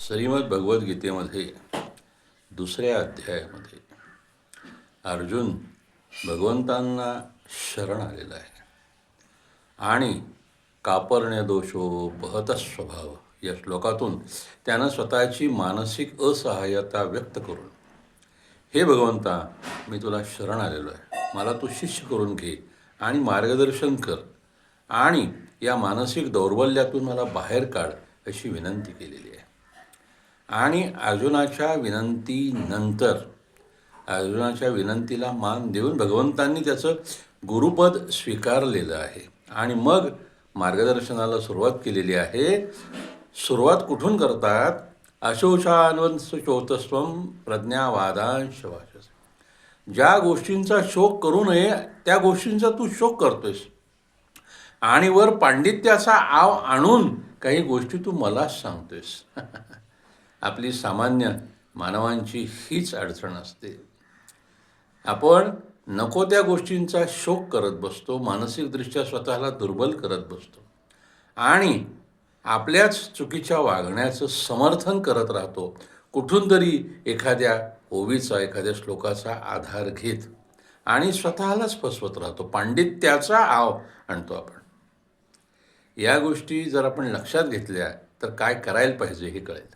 श्रीमद भगवद्गीतेमध्ये दुसऱ्या अध्यायामध्ये अर्जुन भगवंतांना शरण आलेला आहे आणि कापर्ण्य दोषोपहत स्वभाव या श्लोकातून त्यानं स्वतःची मानसिक असहाय्यता व्यक्त करून, हे भगवंता, मी तुला शरण आलेलो आहे, मला तू शिष्य करून घे आणि मार्गदर्शन कर आणि या मानसिक दौर्बल्यातून मला बाहेर काढ अशी विनंती केलेली आहे. आणि अर्जुनाच्या विनंतीला मान देऊन भगवंतांनी त्याचं गुरुपद स्वीकारलेलं आहे आणि मग मार्गदर्शनाला सुरुवात केलेली आहे. सुरुवात कुठून करतात? अशोचान्वंस चोतस्वम प्रज्ञावादांश वाचस. ज्या गोष्टींचा शोक करू नये त्या गोष्टींचा तू शोक करतोयस आणि वर पांडित्याचा आव आणून काही गोष्टी तू मलाच सांगतोयस. आपली सामान्य मानवांची हीच अडचण असते. आपण नको त्या गोष्टींचा शोक करत बसतो, मानसिकदृष्ट्या स्वतःला दुर्बल करत बसतो आणि आपल्याच चुकीच्या वागण्याचं समर्थन करत राहतो. कुठून तरी एखाद्या ओवीचा, एखाद्या श्लोकाचा आधार घेत आणि स्वतःलाच फसवत राहतो. पांडित्याचा आव आणतो आपण. या गोष्टी जर आपण लक्षात घेतल्या तर काय करायला पाहिजे हे कळेल.